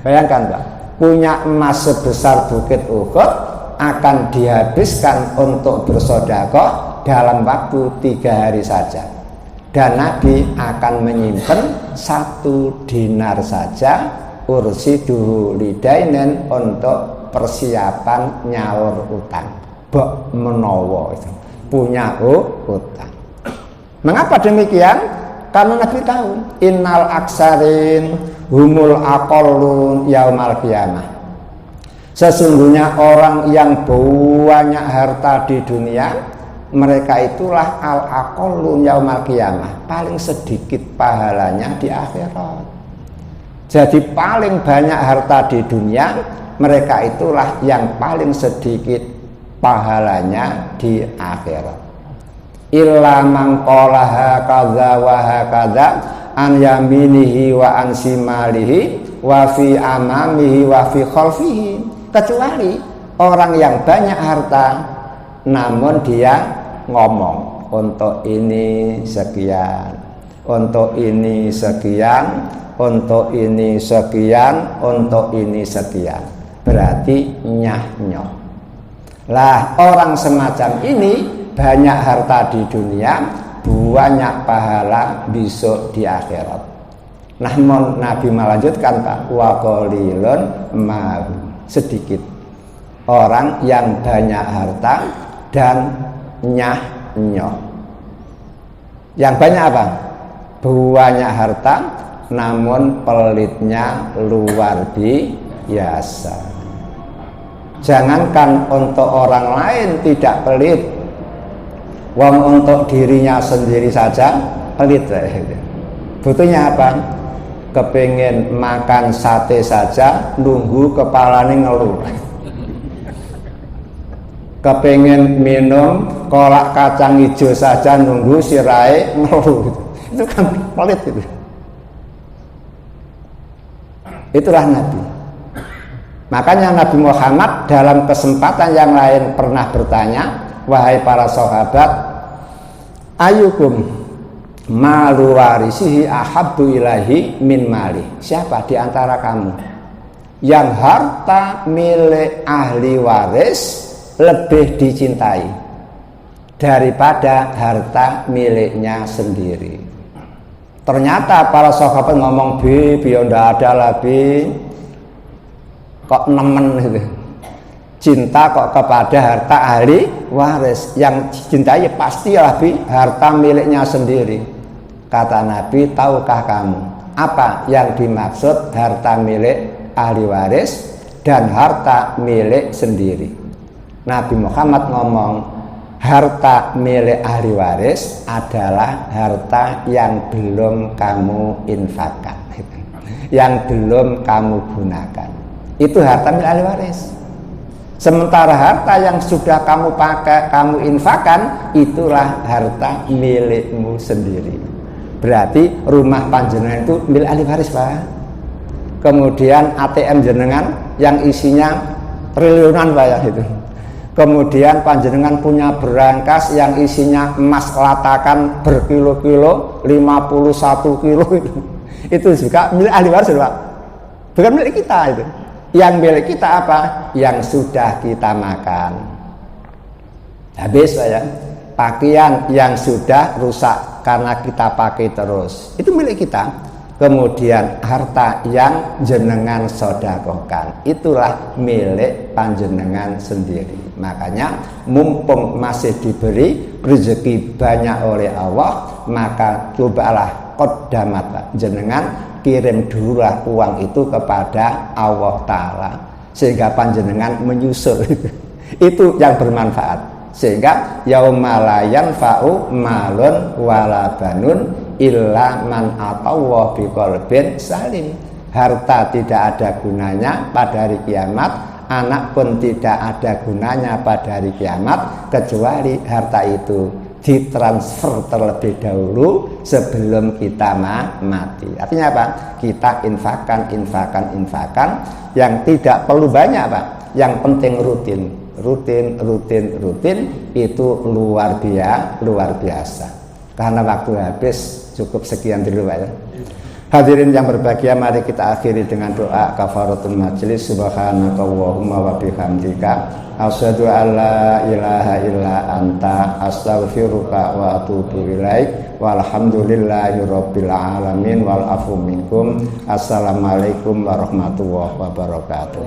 Bayangkan Pak, punya emas sebesar bukit Uhud akan dihabiskan untuk bersedekah dalam waktu 3 hari saja. Dan Nabi akan menyimpan 1 dinar saja ursiduhu lidainin untuk persiapan nyaur utang. Bok menowo itu punya utang. Mengapa demikian? Karena Nabi tahu innal aksarin humul aqallun yaumal qiyamah. Sesungguhnya orang yang banyak harta di dunia, mereka itulah al aqallun yaumal qiyamah, paling sedikit pahalanya di akhirat. Jadi paling banyak harta di dunia, mereka itulah yang paling sedikit pahalanya di akhirat. Illa man qala hakadza wa hakadza an yaminihi wa an simalihi wa fi amamihi wa fi khalfihi, kecuali orang yang banyak harta namun dia ngomong untuk ini sekian, untuk ini sekian, untuk ini sekian, untuk ini sekian, berarti nyah-nyoh. Lah orang semacam ini banyak harta di dunia, banyak pahala besok di akhirat. Namun Nabi melanjutkan Pak, wa qalilun ma, sedikit orang yang banyak harta dan nyah-nyoh. Yang banyak apa? Banyak harta namun pelitnya luar biasa. Jangankan untuk orang lain tidak pelit, wong untuk dirinya sendiri saja pelit. Butuhnya apa? Kepingin makan sate saja nunggu kepalanya ngeluh. Kepingin minum kolak kacang hijau saja nunggu sirai ngeluh. Itu kan pelit itu. Itulah Nabi. Makanya Nabi Muhammad dalam kesempatan yang lain pernah bertanya, wahai para sahabat, ayyukum malu warisihi ahabbu ilahi min mali. Siapa di antara kamu yang harta milik ahli waris lebih dicintai daripada harta miliknya sendiri? Ternyata para sahabat ngomong, bi ndak ada lah bi, kok nemen gitu. Cinta kok kepada harta ahli waris. Yang dicintai pastilah bi harta miliknya sendiri. Kata Nabi, tahukah kamu apa yang dimaksud harta milik ahli waris dan harta milik sendiri? Nabi Muhammad ngomong, harta milik ahli waris adalah harta yang belum kamu infakkan, yang belum kamu gunakan. Itu harta milik ahli waris. Sementara harta yang sudah kamu pakai, kamu infakkan, itulah harta milikmu sendiri. Berarti rumah panjenengan itu milik ahli waris, Pak. Kemudian ATM jenengan yang isinya triliunan, Pak, ya itu. Kemudian panjenengan punya berangkas yang isinya emas latakan berkilo-kilo, 51 kilo itu. Itu juga milik ahli waris, Pak. Bukan milik kita itu. Yang milik kita apa? Yang sudah kita makan. Habis, Pak, ya. pakaian yang sudah rusak karena kita pakai terus, itu milik kita. Kemudian harta yang jenengan sodakohkan, itulah milik panjenengan sendiri. Makanya mumpung masih diberi rezeki banyak oleh Allah, maka cobalah qaddamat, jenengan kirim dululah uang itu kepada Allah Ta'ala, sehingga panjenengan menyusul. Itu yang bermanfaat. Sehingga yauma la yanfa'u malun wala banun illa man atawa biqalbin salim. Harta tidak ada gunanya pada hari kiamat, anak pun tidak ada gunanya pada hari kiamat, kecuali harta itu ditransfer terlebih dahulu sebelum kita mati. Artinya apa? Kita infakkan yang tidak perlu banyak, Pak. Yang penting rutin itu luar biasa. Karena waktu habis, cukup sekian dulu, Pak ya. Hadirin yang berbahagia, mari kita akhiri dengan doa kafaratul majelis. Subhanakallahumma wa bihamdika asyhadu an la ilaha illa anta astaghfiruka wa atubu ilaik. Walhamdulillahi rabbil alamin wal afu minkum. Assalamualaikum warahmatullahi wabarakatuh.